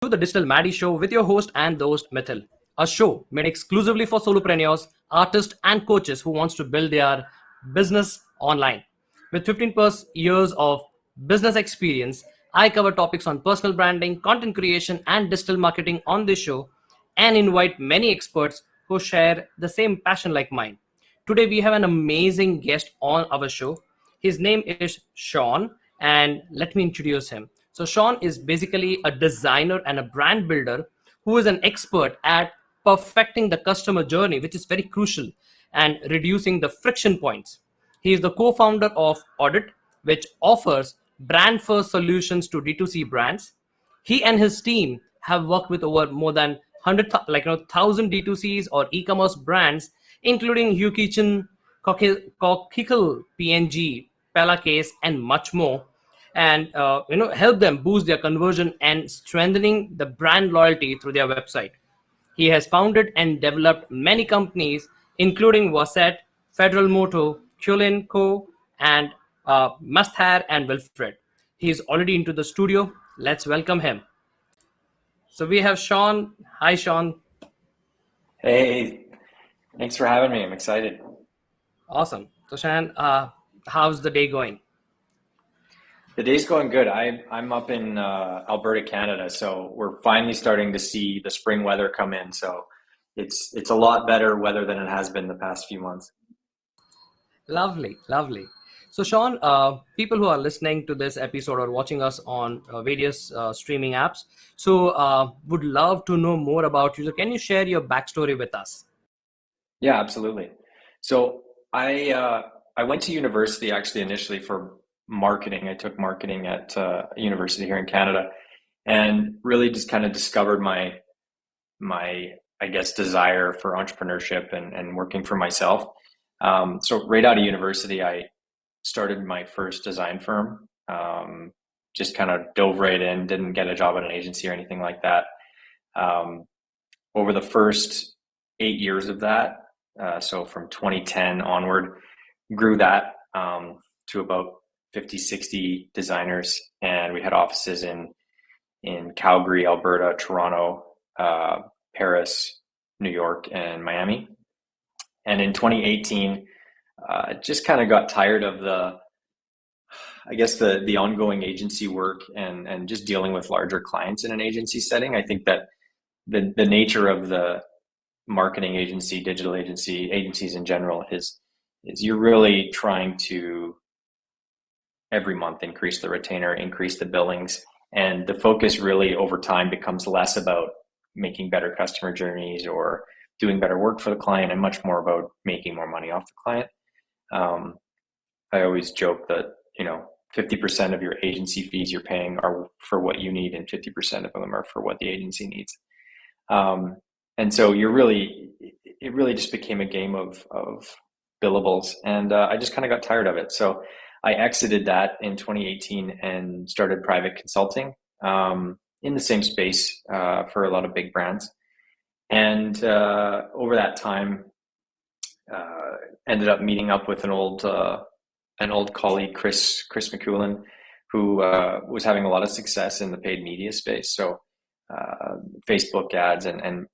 to the Digital Maddy Show with your host and the host Miithyl, a show made exclusively for solopreneurs, artists, and coaches who wants to build their business online. With 15 plus years of business experience, I cover topics on personal branding, content creation, and digital marketing on this show, and invite many experts who share the same passion like mine. Today, we have an amazing guest on our show. His name is Shaun, and let me introduce him. So, Shaun is basically a designer and a brand builder who is an expert at perfecting the customer journey, which is very crucial, and reducing the friction points. He is the co-founder of Oddit, which offers brand-first solutions to D2C brands. He and his team have worked with over more than 1,000 D2Cs or e-commerce brands, including Hugh Kitchen, Cockle, PNG, Pella Case, and much more, and help them boost their conversion and strengthening the brand loyalty through their website. He has founded and developed many companies, including Versett, Federal Moto, Kulin Co, and Mast Hair and Wilfred. He is already into the studio. Let's welcome him. So we have Shaun. Hi, Shaun. Hey, thanks for having me. I'm excited. Awesome. So, Shaun, how's the day going? The day's going good. I'm up in Alberta, Canada, so we're finally starting to see the spring weather come in. So it's a lot better weather than it has been the past few months. Lovely, lovely. So, Shaun, people who are listening to this episode or watching us on various streaming apps, so would love to know more about you. So, can you share your backstory with us? Yeah, absolutely. So I went to university actually initially for marketing. I took marketing at a university here in Canada, and really just kind of discovered my I guess desire for entrepreneurship and working for myself. So right out of university, I started my first design firm. Just kind of dove right in, didn't get a job at an agency or anything like that. Um, Over the first 8 years of that, so from 2010 onward, grew that to about 50, 60 designers. And we had offices in Calgary, Alberta, Toronto, Paris, New York, and Miami. And in 2018, just kind of got tired of the ongoing agency work and just dealing with larger clients in an agency setting. I think that the nature of the marketing agency, digital agency, agencies in general is you're really trying to every month increase the retainer, increase the billings, and the focus really over time becomes less about making better customer journeys or doing better work for the client and much more about making more money off the client. I always joke that 50% of your agency fees you're paying are for what you need and 50% of them are for what the agency needs. And so it really just became a game of billables, and I just kind of got tired of it. So I exited that in 2018 and started private consulting in the same space for a lot of big brands. And over that time, ended up meeting up with an old colleague, Chris McCoolin, who was having a lot of success in the paid media space. So Facebook ads and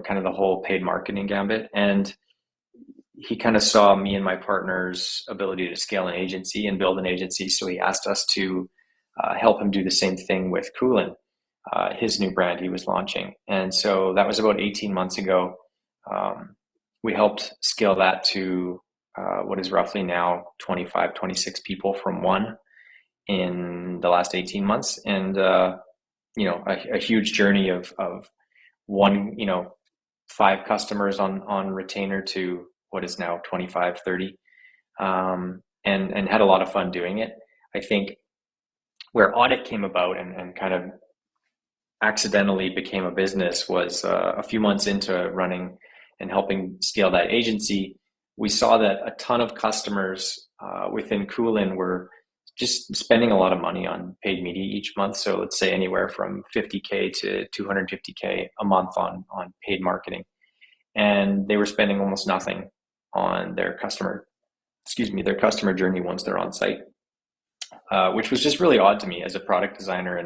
kind of the whole paid marketing gambit. And he kind of saw me and my partner's ability to scale an agency and build an agency. So he asked us to help him do the same thing with Kulin, his new brand he was launching. And so that was about 18 months ago. We helped scale that to what is roughly now 25, 26 people from one in the last 18 months. And, a huge journey of one, 5 customers on retainer to what is now 25, 30, and had a lot of fun doing it. I think where Oddit came about and kind of accidentally became a business was a few months into running and helping scale that agency. We saw that a ton of customers within Kulin were just spending a lot of money on paid media each month. So let's say anywhere from 50K to 250K a month on paid marketing. And they were spending almost nothing on their customer journey once they're on site, which was just really odd to me as a product designer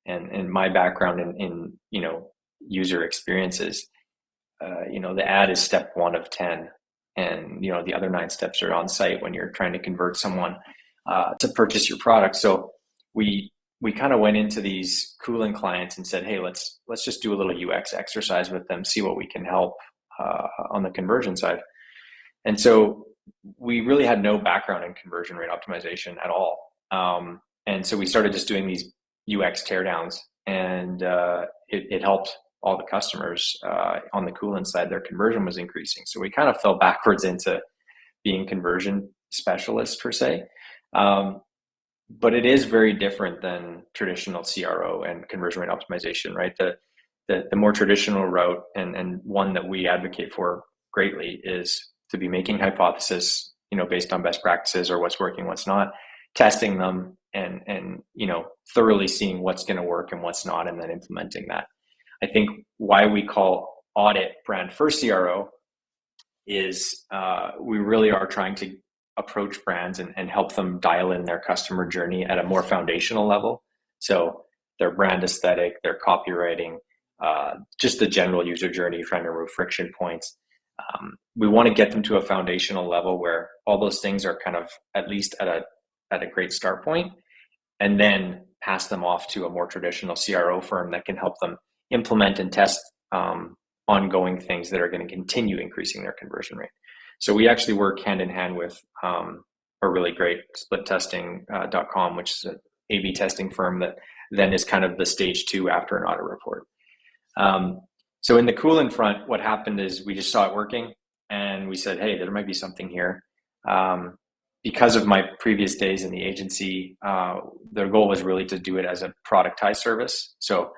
and my background in user experiences, the ad is step 1 of 10, and the other 9 steps are on site when you're trying to convert someone to purchase your product. So we kind of went into these Kulin clients and said, hey, let's just do a little UX exercise with them, see what we can help on the conversion side. And so we really had no background in conversion rate optimization at all. And so we started just doing these UX teardowns, and it helped all the customers on the Kulin side. Their conversion was increasing. So we kind of fell backwards into being conversion specialists per se. But it is very different than traditional CRO and conversion rate optimization, right? The more traditional route, and one that we advocate for greatly, is to be making hypothesis, based on best practices or what's working, what's not, testing them, and thoroughly seeing what's going to work and what's not, and then implementing that. I think why we call Oddit brand first CRO is we really are trying to approach brands and help them dial in their customer journey at a more foundational level. So their brand aesthetic, their copywriting, just the general user journey, trying to remove friction points. We want to get them to a foundational level where all those things are kind of at least at a great start point, and then pass them off to a more traditional CRO firm that can help them implement and test ongoing things that are going to continue increasing their conversion rate. So we actually work hand in hand with a really great splittesting.com, which is an A/B testing firm that then is kind of the stage 2 after an audit report. So in the Kulin front, what happened is we just saw it working, and we said, hey, there might be something here. Because of my previous days in the agency, their goal was really to do it as a productized service. So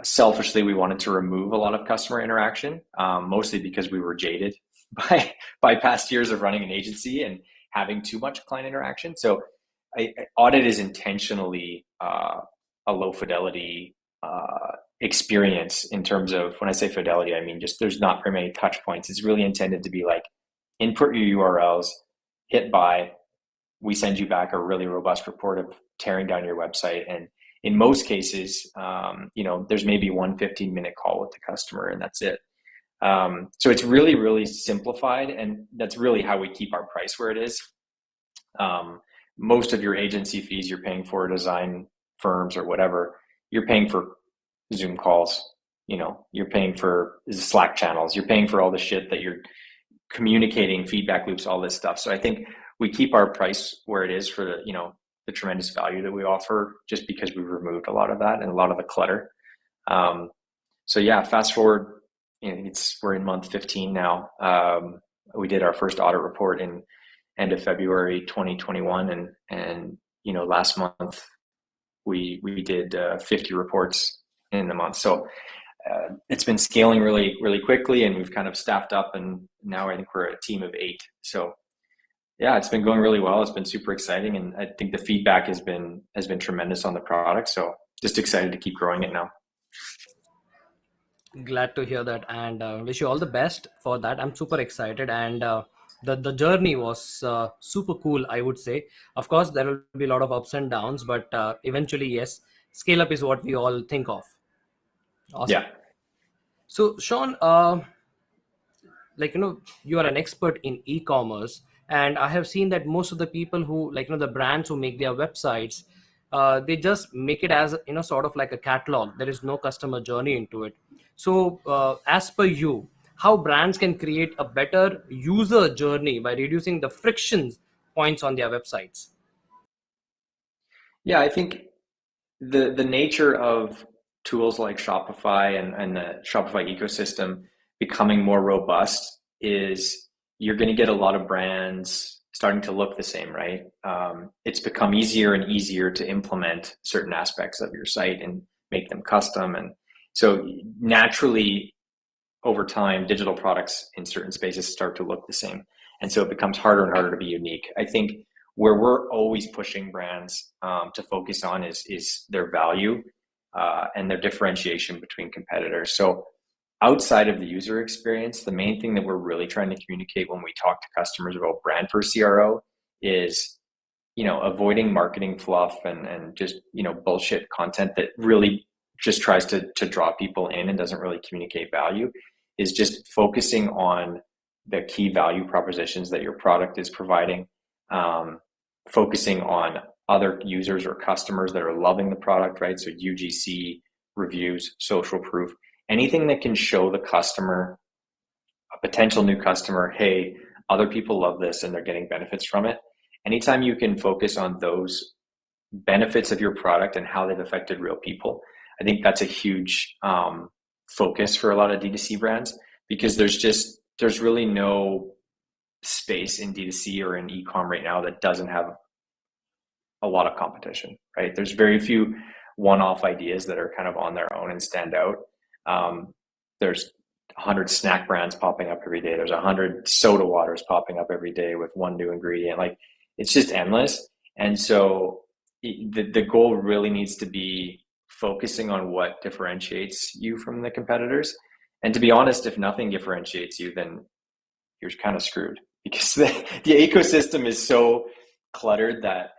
selfishly, we wanted to remove a lot of customer interaction, mostly because we were jaded by past years of running an agency and having too much client interaction. So Oddit is intentionally a low fidelity experience in terms of, when I say fidelity, I mean just there's not very many touch points. It's really intended to be like, input your URLs, hit buy, we send you back a really robust report of tearing down your website. And in most cases, there's maybe one 15-minute call with the customer, and that's it. So it's really, really simplified, and that's really how we keep our price where it is. Most of your agency fees you're paying for design firms or whatever, you're paying for Zoom calls, you're paying for Slack channels, you're paying for all the shit that you're communicating, feedback loops, all this stuff. So I think we keep our price where it is for the tremendous value that we offer, just because we've removed a lot of that and a lot of the clutter. So yeah, fast forward, we're in month 15 now. We did our first audit report in end of February 2021, and last month we did 50 reports in the month. So it's been scaling really, really quickly, and we've kind of staffed up, and now I think we're a team of 8. So yeah, it's been going really well. It's been super exciting, and I think the feedback has been tremendous on the product. So just excited to keep growing it now. Glad to hear that, and wish you all the best for that. I'm super excited, and the journey was super cool, I would say. Of course, there will be a lot of ups and downs, but eventually, yes, scale up is what we all think of. Awesome. Yeah. So, Shaun, you are an expert in e-commerce, and I have seen that most of the people who, the brands who make their websites, they just make it as sort of like a catalog. There is no customer journey into it. So as per you, how brands can create a better user journey by reducing the friction points on their websites? Yeah, I think the nature of tools like Shopify and the Shopify ecosystem becoming more robust is you're going to get a lot of brands starting to look the same, right? It's become easier and easier to implement certain aspects of your site and make them custom. And so naturally, over time, digital products in certain spaces start to look the same. And so it becomes harder and harder to be unique. I think where we're always pushing brands to focus on is their value and their differentiation between competitors. So outside of the user experience, the main thing that we're really trying to communicate when we talk to customers about brand first CRO is, avoiding marketing fluff and just, bullshit content that really just tries to draw people in and doesn't really communicate value, is just focusing on the key value propositions that your product is providing, focusing on other users or customers that are loving the product, right? So UGC, reviews, social proof, anything that can show the customer, a potential new customer, hey, other people love this and they're getting benefits from it. Anytime you can focus on those benefits of your product and how they've affected real people, I think that's a huge focus for a lot of D2C brands, because there's really no space in D2C or in e-com right now that doesn't have a lot of competition, right? There's very few one-off ideas that are kind of on their own and stand out. There's 100 snack brands popping up every day. There's 100 soda waters popping up every day with one new ingredient. Like, it's just endless. And so the goal really needs to be focusing on what differentiates you from the competitors. And to be honest, if nothing differentiates you, then you're kind of screwed, because the ecosystem is so cluttered that,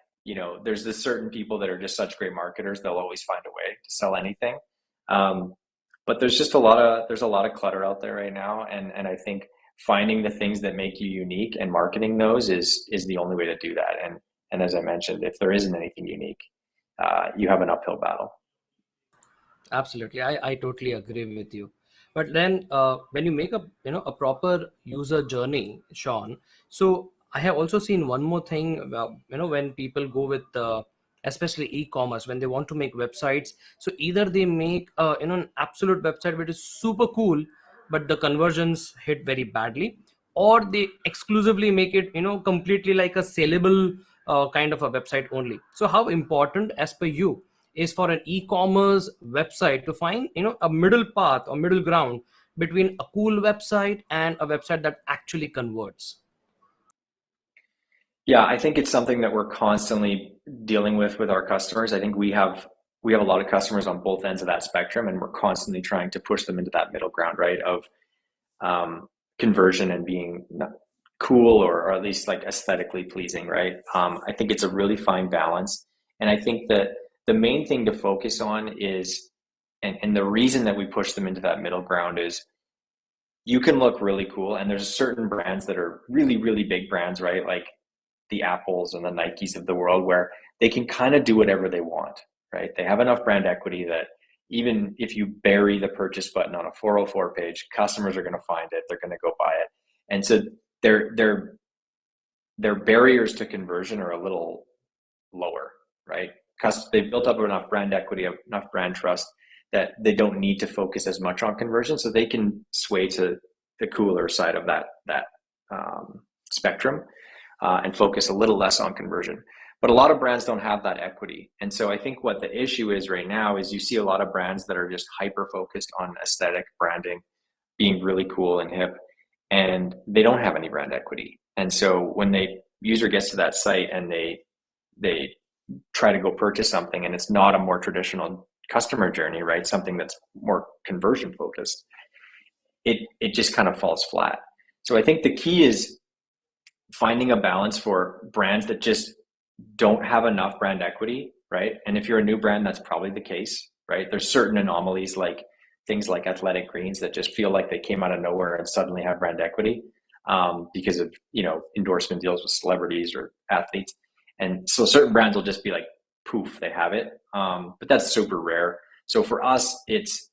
there's this certain people that are just such great marketers, they'll always find a way to sell anything. But there's just a lot of clutter out there right now. And I think finding the things that make you unique and marketing those is the only way to do that. And as I mentioned, if there isn't anything unique, you have an uphill battle. Absolutely, I totally agree with you. But then when you make a proper user journey, Sean, so I have also seen one more thing about, when people go with especially e-commerce, when they want to make websites, so either they make an absolute website which is super cool, but the conversions hit very badly, or they exclusively make it completely like a sellable kind of a website only. So how important, as per you, is for an e-commerce website to find a middle path or middle ground between a cool website and a website that actually converts? Yeah, I think it's something that we're constantly dealing with our customers. I think we have a lot of customers on both ends of that spectrum, and we're constantly trying to push them into that middle ground, right? Of conversion and being cool, or at least like aesthetically pleasing, right? I think it's a really fine balance. And I think that the main thing to focus on is, and the reason that we push them into that middle ground is, you can look really cool. And there's certain brands that are really, really big brands, right? Like the Apples and the Nikes of the world, where they can kind of do whatever they want, right? They have enough brand equity that even if you bury the purchase button on a 404 page, customers are going to find it. They're going to go buy it. And so their barriers to conversion are a little lower, right? Because they've built up enough brand equity, enough brand trust, that they don't need to focus as much on conversion. So they can sway to the cooler side of that spectrum, and focus a little less on conversion. But a lot of brands don't have that equity. And so I think what the issue is right now is you see a lot of brands that are just hyper focused on aesthetic branding, being really cool and hip, and they don't have any brand equity. And so when the user gets to that site and they try to go purchase something, and it's not a more traditional customer journey, right? Something that's more conversion focused, it just kind of falls flat. So I think the key is finding a balance for brands that just don't have enough brand equity, right? And if you're a new brand, that's probably the case, right? There's certain anomalies, like things like athletic greens, that just feel like they came out of nowhere and suddenly have brand equity, because of endorsement deals with celebrities or athletes. And so certain brands will just be like, poof, they have it. But that's super rare. So for us, it's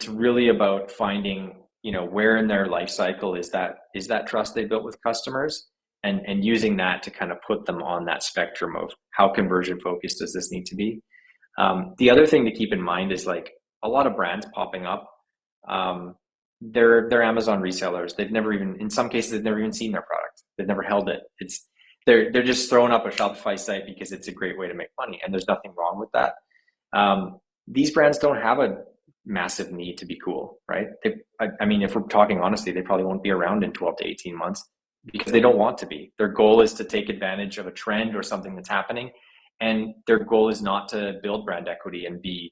really about finding where in their life cycle is that trust they built with customers, and using that to kind of put them on that spectrum of how conversion focused does this need to be. The other thing to keep in mind is, like, a lot of brands popping up, they're Amazon resellers. They've never even, in some cases, they've never even seen their product. They've never held it. They're just throwing up a Shopify site because it's a great way to make money, and there's nothing wrong with that. These brands don't have a massive need to be cool, right? I mean, if we're talking honestly, they probably won't be around in 12 to 18 months because they don't want to be. Their goal is to take advantage of a trend or something that's happening, and their goal is not to build brand equity and be,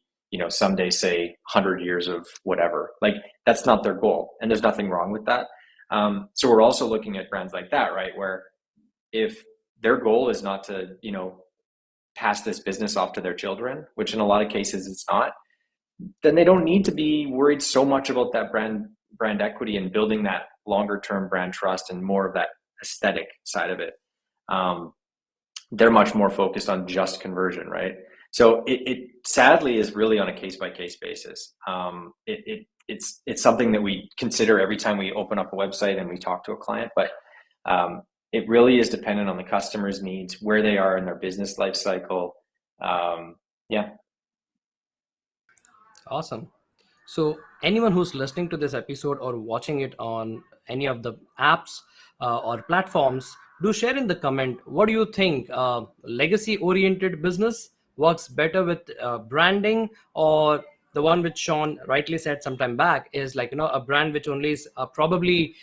someday say 100 years of whatever. Like, that's not their goal, and there's nothing wrong with that. So we're also looking at brands like that, right? Where if their goal is not to, pass this business off to their children, which in a lot of cases it's not, then they don't need to be worried so much about that brand equity and building that longer term brand trust and more of that aesthetic side of it. They're much more focused on just conversion, right? So it sadly is really on a case by case basis. It's something that we consider every time we open up a website and we talk to a client, but it really is dependent on the customer's needs, where they are in their business life cycle. Yeah. Awesome. So, anyone who's listening to this episode or watching it on any of the apps or platforms, do share in the comment, what do you think? Legacy oriented business works better with branding, or the one which Shaun rightly said sometime back is like, a brand which only is probably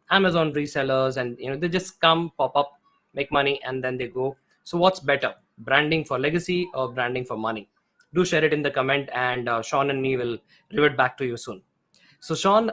Amazon resellers, and they just come, pop up, make money, and then they go. So, what's better, branding for legacy or branding for money? Do share it in the comment, and Shaun and me will revert back to you soon. So, Shaun,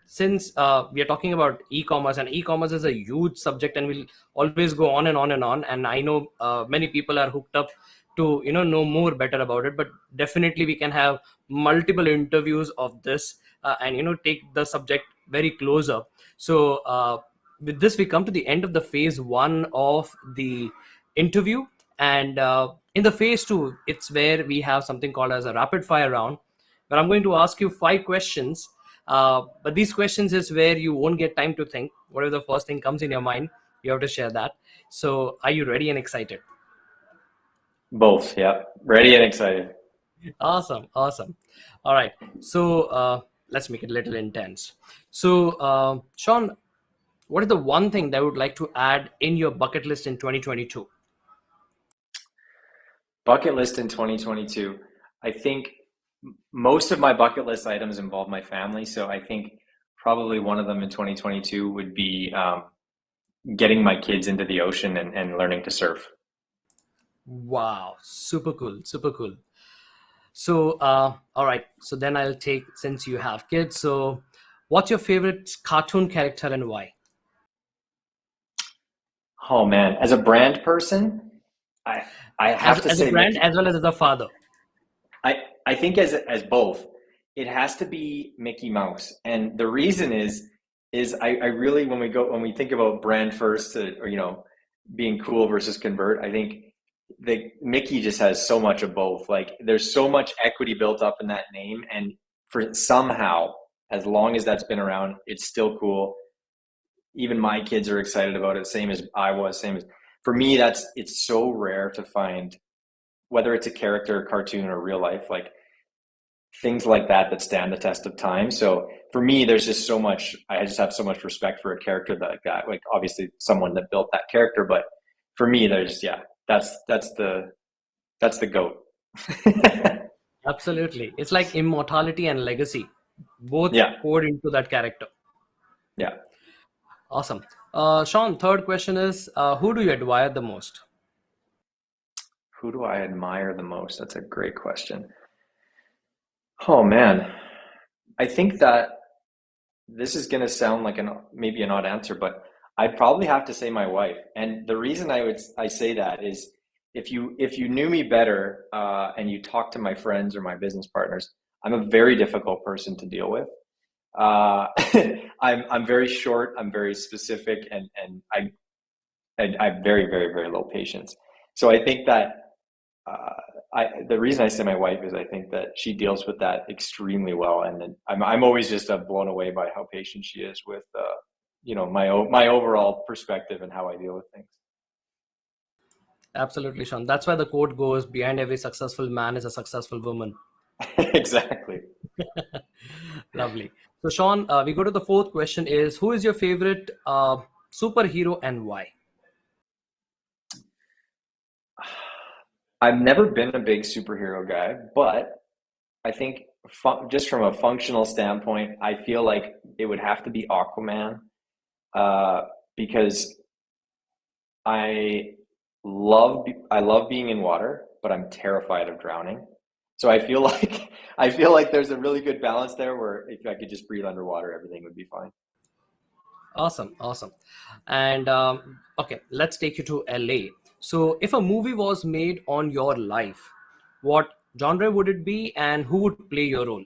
since we are talking about e-commerce, and e-commerce is a huge subject, and we'll always go on and on and on. And I know many people are hooked up to know more better about it, but definitely we can have multiple interviews of this, and take the subject very closer. So with this, we come to the end of the phase one of the interview, and in the phase two, it's where we have something called as a rapid fire round, where I'm going to ask you 5 questions. But these questions is where you won't get time to think. Whatever the first thing comes in your mind, you have to share that. So, are you ready and excited? Both. Yeah. Ready and excited. Awesome, awesome. All right. So, let's make it a little intense. So, Shaun, what is the one thing that I would like to add in your bucket list in 2022? Bucket list in 2022. I think most of my bucket list items involve my family. So I think probably one of them in 2022 would be getting my kids into the ocean and learning to surf. Wow, super cool, super cool. So, all right. So then I'll take, since you have kids. So, what's your favorite cartoon character and why? Oh man, as a brand person, I I As have to as a say brand Mickey. as well as a father. I think as both, it has to be Mickey Mouse, and the reason is I really when we think about brand first, or being cool versus convert, I think the Mickey just has so much of both. Like there's so much equity built up in that name, and for somehow, as long as that's been around, it's still cool. Even my kids are excited about it, same as I was, same as for me. It's so rare to find, whether it's a character, cartoon, or real life, like things like that stand the test of time. So for me, there's just so much. I just have so much respect for a character like that. Like obviously, someone that built that character, but for me, there's that's the goat. Absolutely. It's like immortality and legacy, both Yeah, poured into that character. yeah. Awesome. Shaun, third question is, who do you admire the most? Who do I admire the most? That's a great question. Oh man, I think that this is going to sound like maybe an odd answer, but I'd probably have to say my wife. And the reason I say that is, if you knew me better, and you talk to my friends or my business partners, I'm a very difficult person to deal with. Uh, I'm very short. I'm very specific, and I'm very very very low patience. So I think that uh, the reason I say my wife is I think that she deals with that extremely well, and then I'm always just blown away by how patient she is with my overall perspective and how I deal with things. Absolutely, Shaun. That's why the quote goes, behind every successful man is a successful woman. Exactly. Lovely. So, Shaun, we go to the fourth question is, who is your favorite superhero and why? I've never been a big superhero guy, but I think just from a functional standpoint, I feel like it would have to be Aquaman, uh, because I I love being in water, but I'm terrified of drowning. So I feel like I feel like there's a really good balance there where if I could just breathe underwater, everything would be fine. Awesome, awesome. And okay, let's take you to LA. So, if a movie was made on your life, what genre would it be, and who would play your role?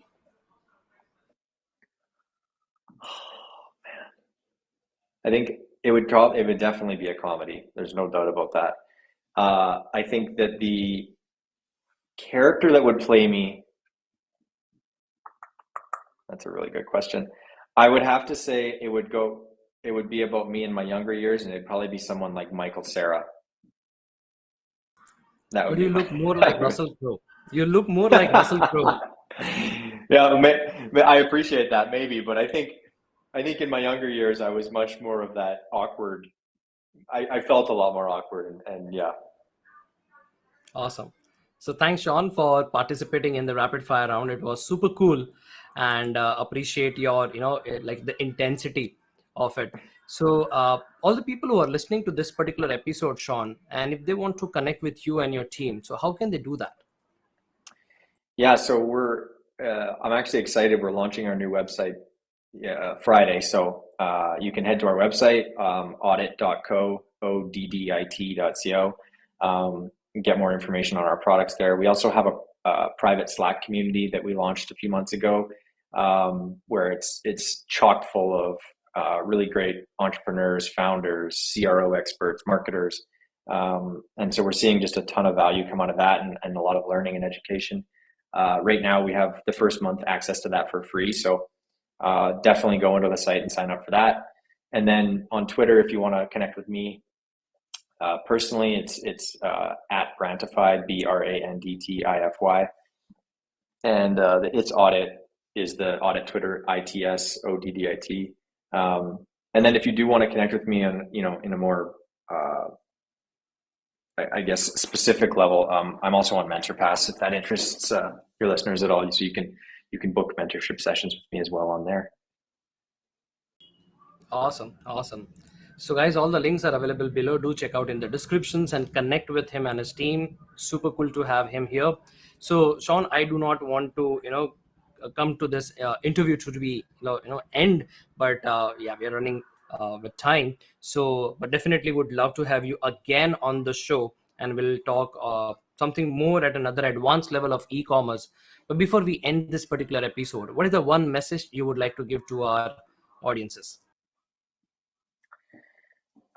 I think it would definitely be a comedy. There's no doubt about that. I think that the character that would play me, that's a really good question. I would have to say it would be about me in my younger years, and it'd probably be someone like Michael Cera. That would But be you my. look more like Russell Crowe. You look more like Russell Crowe. Yeah, I appreciate that maybe, but I think in my younger years I was much more of that awkward. I felt a lot more awkward, and yeah. Awesome. So thanks, Sean, for participating in the rapid fire round. It was super cool, and appreciate your, like the intensity of it. So all the people who are listening to this particular episode, Sean, and if they want to connect with you and your team, so how can they do that? Yeah, so I'm actually excited. We're launching our new website, yeah, Friday. So you can head to our website, oddit.co, oddit.co, and get more information on our products there. We also have a private Slack community that we launched a few months ago, where it's chock full of really great entrepreneurs, founders, CRO experts, marketers. And so we're seeing just a ton of value come out of that, and a lot of learning and education. Right now, we have the first month access to that for free. So definitely go into the site and sign up for that. And then on Twitter, if you want to connect with me personally, it's at Brantify, Brandtify, and it's Oddit is the Oddit Twitter, ITSODDIT. And then if you do want to connect with me on in a more I guess specific level, I'm also on MentorPass if that interests your listeners at all. So you can book mentorship sessions with me as well on there. Awesome, awesome. So, guys, all the links are available below. Do check out in the descriptions and connect with him and his team. Super cool to have him here. So, Sean, I do not want to, come to this interview to be, end, but yeah, we are running with time. So, but definitely would love to have you again on the show, and we'll talk something more at another advanced level of e-commerce. But before we end this particular episode, what is the one message you would like to give to our audiences?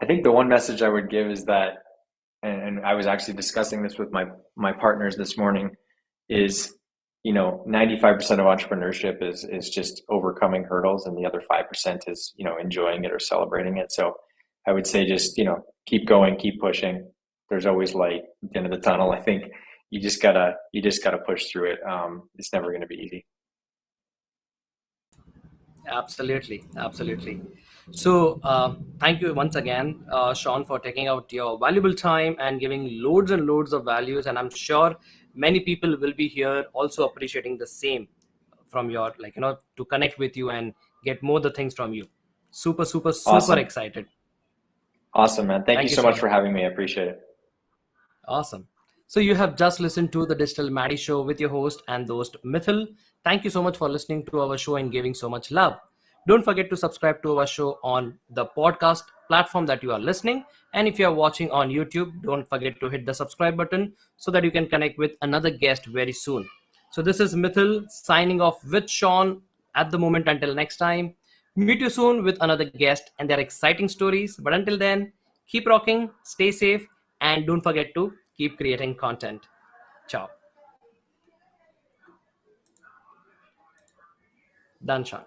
I think the one message I would give is that, and I was actually discussing this with my partners this morning, is 95% of entrepreneurship is just overcoming hurdles, and the other 5% is enjoying it or celebrating it. So I would say just keep going, keep pushing. There's always light at the end of the tunnel. I think you just gotta push through it. It's never going to be easy. Absolutely, absolutely. So, thank you once again, Sean, for taking out your valuable time and giving loads and loads of values. And I'm sure many people will be here also appreciating the same from your, to connect with you and get more the things from you. Super, super, super Awesome, excited. awesome, man. Thank you Thank you, so much Sean. for having me. I appreciate it. Awesome. So you have just listened to the Digital Maddy Show with your host and host Miithyl. Thank you so much for listening to our show and giving so much love. Don't forget to subscribe to our show on the podcast platform that you are listening. And if you are watching on YouTube, don't forget to hit the subscribe button so that you can connect with another guest very soon. So this is Miithyl signing off with Sean at the moment. Until next time, meet you soon with another guest and their exciting stories. But until then, keep rocking, stay safe, and don't forget to keep creating content. Ciao. Done, Sean.